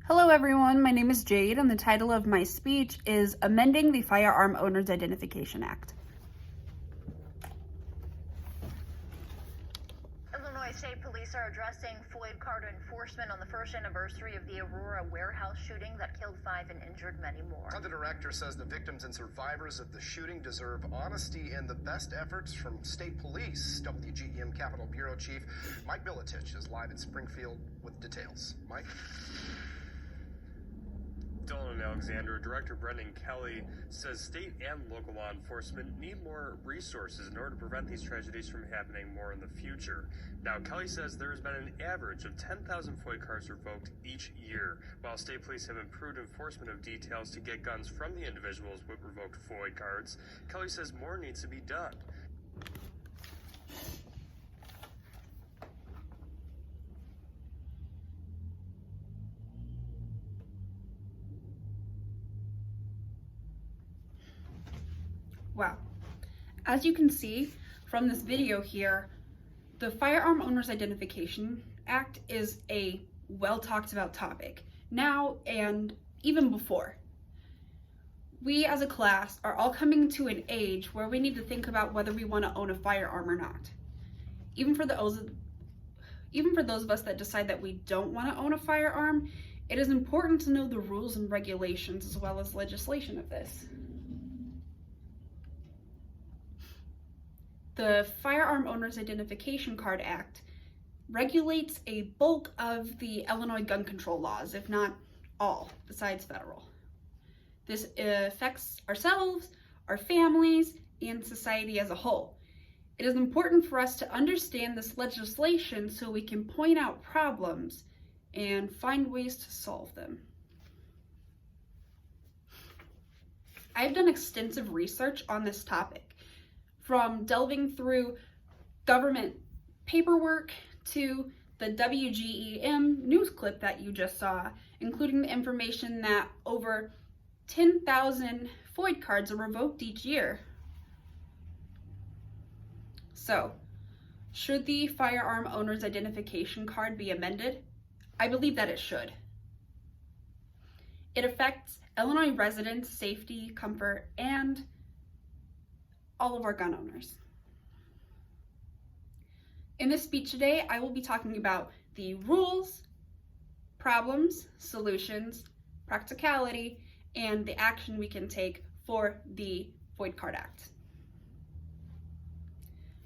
Hello everyone, my name is Jade and the title of my speech is Amending the Firearm Owners Identification Act. Illinois State Police are addressing FOID card enforcement on the first anniversary of the Aurora warehouse shooting that killed 5 and injured many more. The director says the victims and survivors of the shooting deserve honesty and the best efforts from state police. WGEM Capitol Bureau Chief Mike Militich is live in Springfield with details. Mike? Dylan and Alexander, Director Brendan Kelly says state and local law enforcement need more resources in order to prevent these tragedies from happening more in the future. Now, Kelly says there has been an average of 10,000 FOID cards revoked each year. While state police have improved enforcement of details to get guns from the individuals with revoked FOID cards, Kelly says more needs to be done. Wow. As you can see from this video here, the Firearm Owners Identification Act is a well talked about topic now and even before. We as a class are all coming to an age where we need to think about whether we want to own a firearm or not. Even for those of us that decide that we don't want to own a firearm, it is important to know the rules and regulations as well as legislation of this. The Firearm Owners Identification Card Act regulates a bulk of the Illinois gun control laws, if not all, besides federal. This affects ourselves, our families, and society as a whole. It is important for us to understand this legislation so we can point out problems and find ways to solve them. I've done extensive research on this topic, from delving through government paperwork to the WGEM news clip that you just saw, including the information that over 10,000 FOID cards are revoked each year. So, should the Firearm Owners Identification Card be amended? I believe that it should. It affects Illinois residents' safety, comfort, and all of our gun owners. In this speech today, I will be talking about the rules, problems, solutions, practicality, and the action we can take for the FOID Card Act.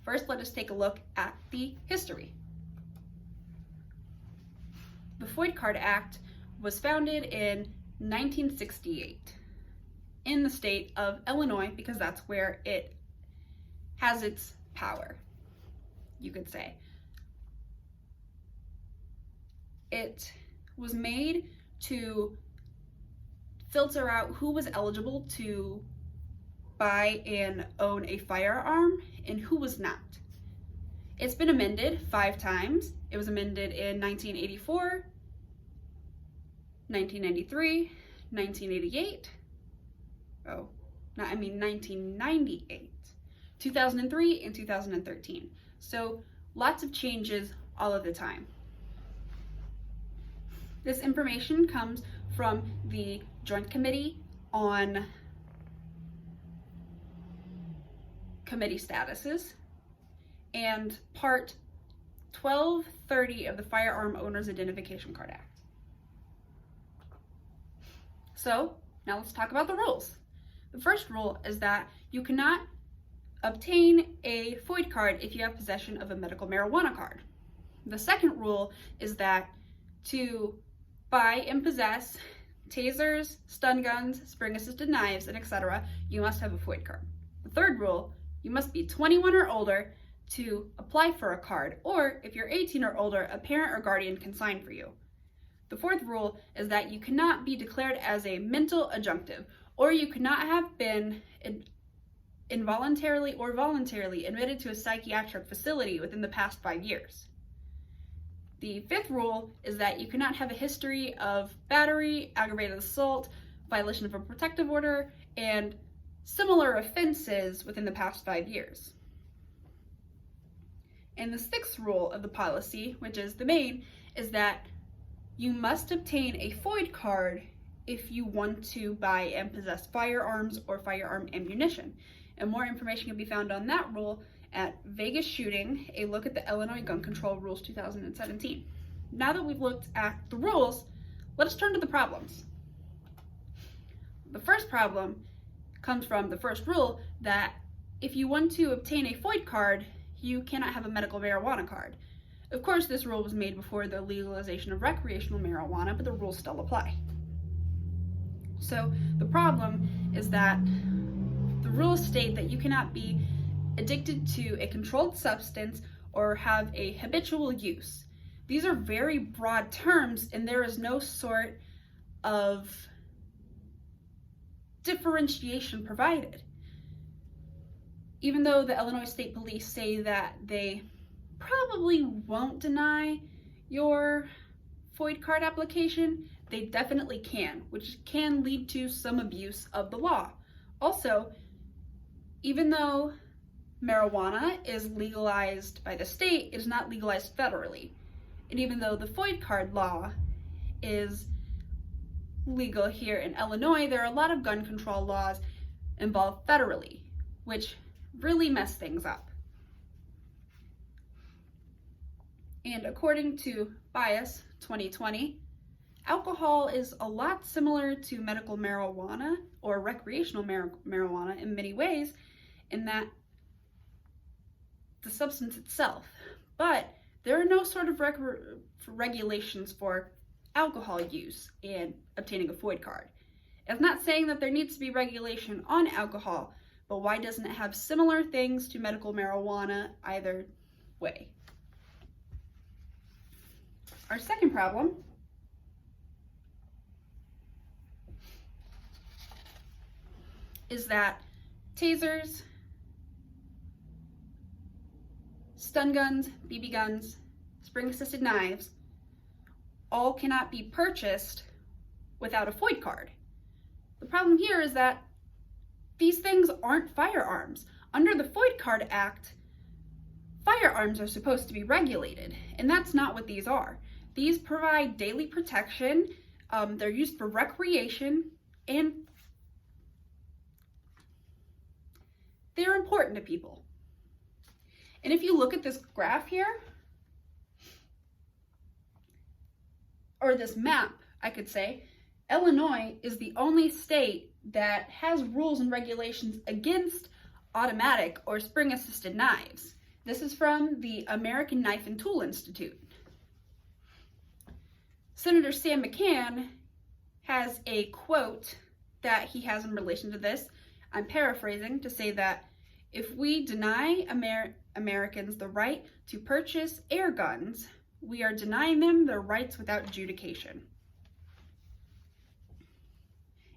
First, let us take a look at the history. The FOID Card Act was founded in 1968 in the state of Illinois because that's where it has its power, you could say. It was made to filter out who was eligible to buy and own a firearm and who was not. It's been amended 5 times. It was amended in 1984, 1993, 1988, 1998. 2003 and 2013. So lots of changes all of the time. This information comes from the Joint Committee on Committee Statuses and Part 1230 of the Firearm Owners Identification Card Act. So now let's talk about the rules. The first rule is that you cannot obtain a FOID card if you have possession of a medical marijuana card. The second rule is that to buy and possess tasers, stun guns, spring-assisted knives, and etc., you must have a FOID card. The third rule, you must be 21 or older to apply for a card, or if you're 18 or older, a parent or guardian can sign for you. The fourth rule is that you cannot be declared as a mental adjunctive, or you cannot have been involuntarily or voluntarily admitted to a psychiatric facility within the past 5 years. The fifth rule is that you cannot have a history of battery, aggravated assault, violation of a protective order, and similar offenses within the past 5 years. And the sixth rule of the policy, which is the main, is that you must obtain a FOID card if you want to buy and possess firearms or firearm ammunition. And more information can be found on that rule at Vegas Shooting, a look at the Illinois Gun Control Rules 2017. Now that we've looked at the rules, let us turn to the problems. The first problem comes from the first rule that if you want to obtain a FOID card, you cannot have a medical marijuana card. Of course, this rule was made before the legalization of recreational marijuana, but the rules still apply. So the problem is that the rules state that you cannot be addicted to a controlled substance or have a habitual use. These are very broad terms, and there is no sort of differentiation provided. Even though the Illinois State Police say that they probably won't deny your FOID card application, they definitely can, which can lead to some abuse of the law. Also, even though marijuana is legalized by the state, it is not legalized federally. And even though the FOID card law is legal here in Illinois, there are a lot of gun control laws involved federally, which really mess things up. And according to Bias 2020, alcohol is a lot similar to medical marijuana or recreational marijuana in many ways, in that the substance itself, but there are no sort of regulations for alcohol use and obtaining a FOID card. It's not saying that there needs to be regulation on alcohol, but why doesn't it have similar things to medical marijuana either way? Our second problem is that tasers, stun guns, BB guns, spring-assisted knives all cannot be purchased without a FOID card. The problem here is that these things aren't firearms. Under the FOID Card Act, firearms are supposed to be regulated, and that's not what these are. These provide daily protection, they're used for recreation, and they're important to people. And if you look at this graph here, or this map, I could say, Illinois is the only state that has rules and regulations against automatic or spring-assisted knives. This is from the American Knife and Tool Institute. Senator Sam McCann has a quote that he has in relation to this. I'm paraphrasing to say that if we deny Americans the right to purchase air guns, we are denying them their rights without adjudication.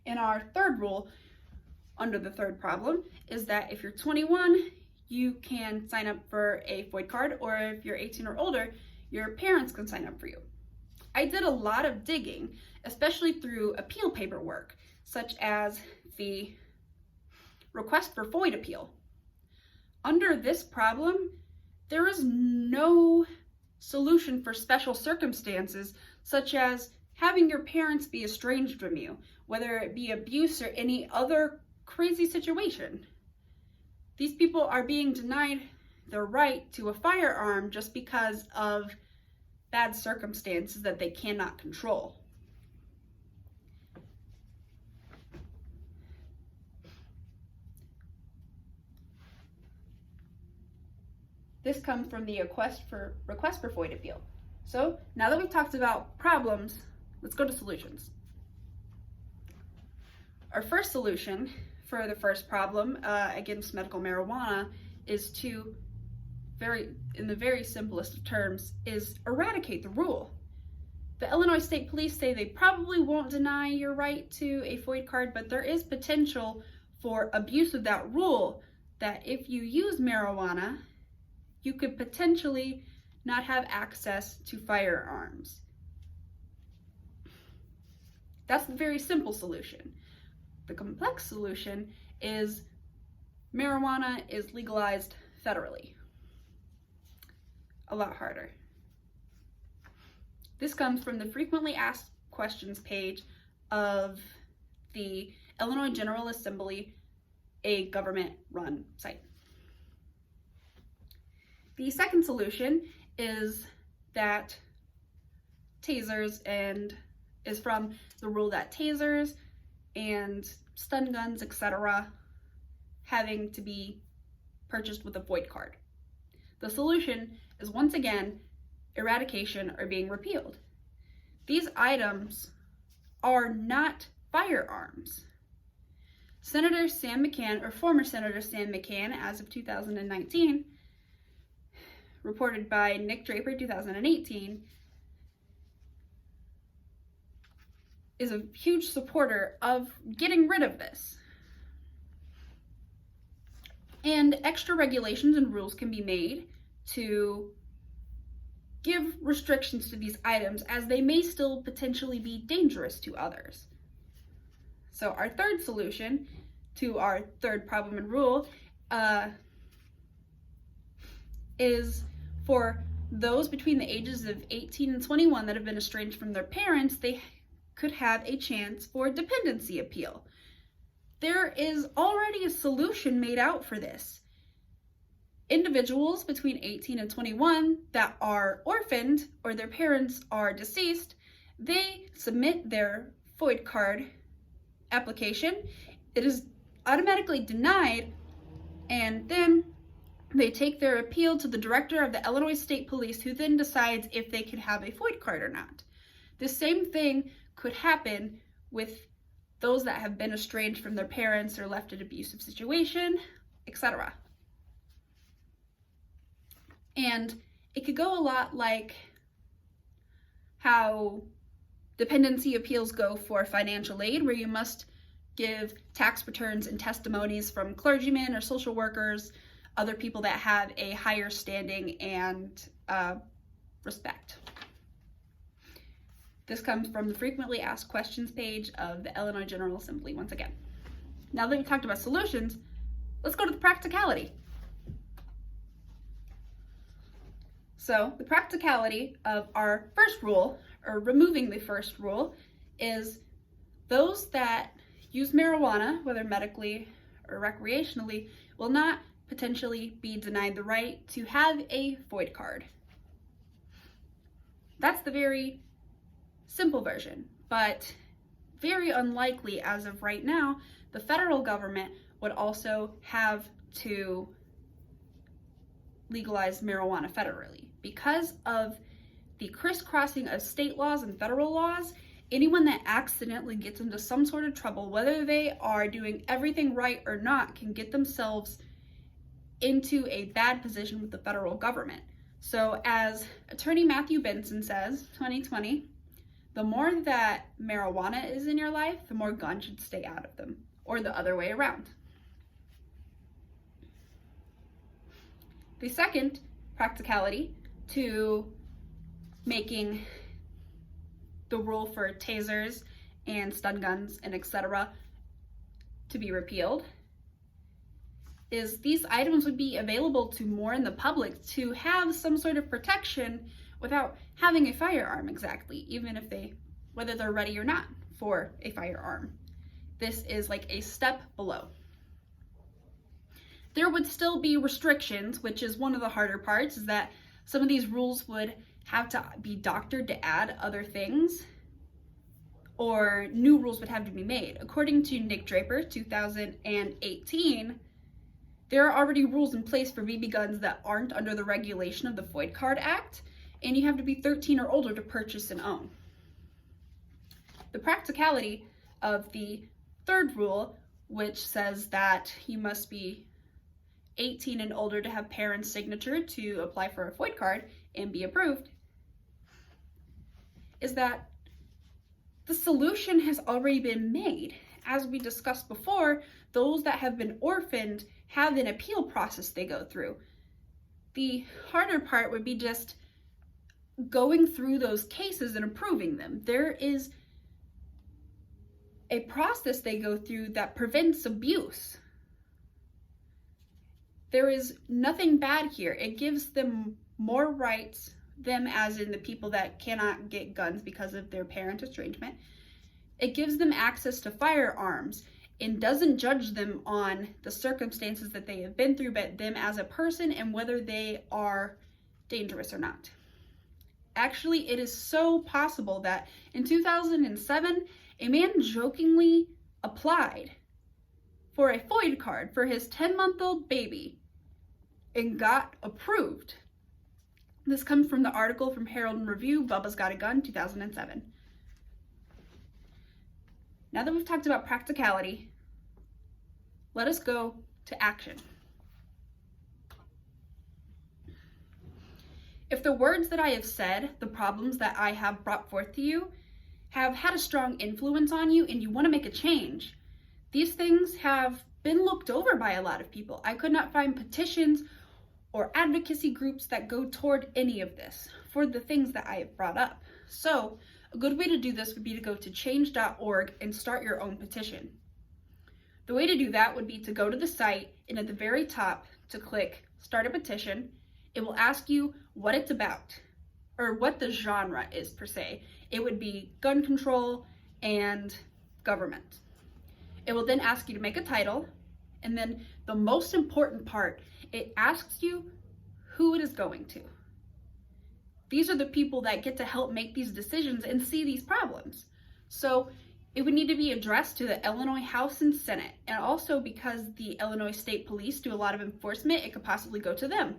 And our third rule under the third problem is that if you're 21, you can sign up for a FOID card, or if you're 18 or older, your parents can sign up for you. I did a lot of digging, especially through appeal paperwork, such as the request for FOID appeal. Under this problem, there is no solution for special circumstances, such as having your parents be estranged from you, whether it be abuse or any other crazy situation. These people are being denied their right to a firearm just because of bad circumstances that they cannot control. This comes from the request for FOID appeal. So now that we've talked about problems, let's go to solutions. Our first solution for the first problem against medical marijuana is to, in the very simplest of terms, is eradicate the rule. The Illinois State Police say they probably won't deny your right to a FOID card, but there is potential for abuse of that rule, that if you use marijuana, you could potentially not have access to firearms. That's the very simple solution. The complex solution is marijuana is legalized federally. A lot harder. This comes from the frequently asked questions page of the Illinois General Assembly, a government-run site. The second solution is that tasers is from the rule that tasers and stun guns, etc., having to be purchased with a FOID card. The solution is once again eradication or being repealed. These items are not firearms. Senator Sam McCann, or former Senator Sam McCann, as of 2019, reported by Nick Draper 2018, is a huge supporter of getting rid of this. And extra regulations and rules can be made to give restrictions to these items, as they may still potentially be dangerous to others. So our third solution to our third problem and rule is for those between the ages of 18 and 21 that have been estranged from their parents, they could have a chance for dependency appeal. There is already a solution made out for this. Individuals between 18 and 21 that are orphaned or their parents are deceased, they submit their FOID card application. It is automatically denied, and then they take their appeal to the director of the Illinois State Police, who then decides if they can have a FOID card or not. The same thing could happen with those that have been estranged from their parents or left in an abusive situation, etc. And it could go a lot like how dependency appeals go for financial aid, where you must give tax returns and testimonies from clergymen or social workers, other people that have a higher standing and respect. This comes from the frequently asked questions page of the Illinois General Assembly once again. Now that we've talked about solutions, let's go to the practicality. So the practicality of our first rule, or removing the first rule, is those that use marijuana, whether medically or recreationally, will not potentially be denied the right to have a FOID card. That's the very simple version, but very unlikely as of right now. The federal government would also have to legalize marijuana federally. Because of the crisscrossing of state laws and federal laws, anyone that accidentally gets into some sort of trouble, whether they are doing everything right or not, can get themselves into a bad position with the federal government. So as Attorney Matthew Benson says, 2020, the more that marijuana is in your life, the more guns should stay out of them, or the other way around. The second practicality to making the rule for tasers and stun guns and etc. to be repealed is these items would be available to more in the public to have some sort of protection without having a firearm exactly, even if whether they're ready or not for a firearm. This is like a step below. There would still be restrictions, which is one of the harder parts, is that some of these rules would have to be doctored to add other things, or new rules would have to be made. According to Nick Draper, 2018, there are already rules in place for BB guns that aren't under the regulation of the FOID Card Act, and you have to be 13 or older to purchase and own. The practicality of the third rule, which says that you must be 18 and older to have parents' signature to apply for a FOID card and be approved, is that the solution has already been made. As we discussed before, those that have been orphaned have an appeal process they go through. The harder part would be just going through those cases and approving them. There is a process they go through that prevents abuse. There is nothing bad here. It gives them more rights them as in the people that cannot get guns because of their parent estrangement. It gives them access to firearms and doesn't judge them on the circumstances that they have been through, but them as a person and whether they are dangerous or not. Actually, it is so possible that in 2007, a man jokingly applied for a FOID card for his 10-month-old baby and got approved. This comes from the article from Herald and Review, Bubba's Got a Gun, 2007. Now that we've talked about practicality, let us go to action. If the words that I have said, the problems that I have brought forth to you, have had a strong influence on you and you want to make a change, these things have been looked over by a lot of people. I could not find petitions or advocacy groups that go toward any of this for the things that I have brought up. So a good way to do this would be to go to change.org and start your own petition. The way to do that would be to go to the site and at the very top to click Start a Petition. It will ask you what it's about or what the genre is per se. It would be gun control and government. It will then ask you to make a title, and then the most important part, it asks you who it is going to. These are the people that get to help make these decisions and see these problems. So it would need to be addressed to the Illinois House and Senate, and also because the Illinois State Police do a lot of enforcement, it could possibly go to them.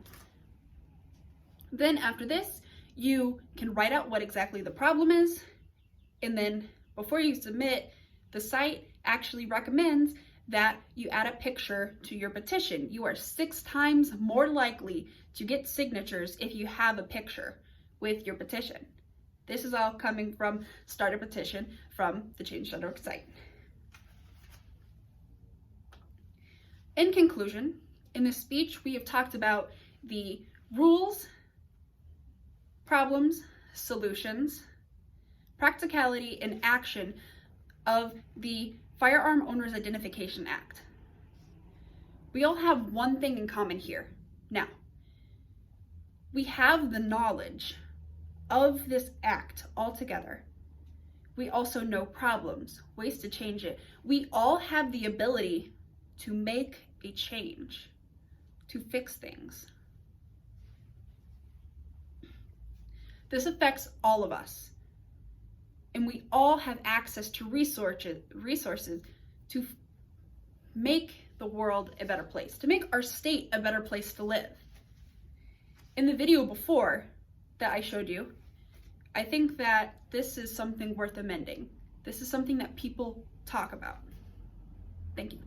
Then after this, you can write out what exactly the problem is, and then before you submit, the site actually recommends that you add a picture to your petition. You are 6 times more likely to get signatures if you have a picture with your petition. This is all coming from Start a Petition from the Change.org site. In conclusion, in this speech, we have talked about the rules, problems, solutions, practicality, and action of the Firearm Owners Identification Act. We all have one thing in common here. Now, we have the knowledge of this act altogether. We also know problems, ways to change it. We all have the ability to make a change, to fix things. This affects all of us. And we all have access to resources to make the world a better place, to make our state a better place to live. In the video before that I showed you, I think that this is something worth amending. This is something that people talk about. Thank you.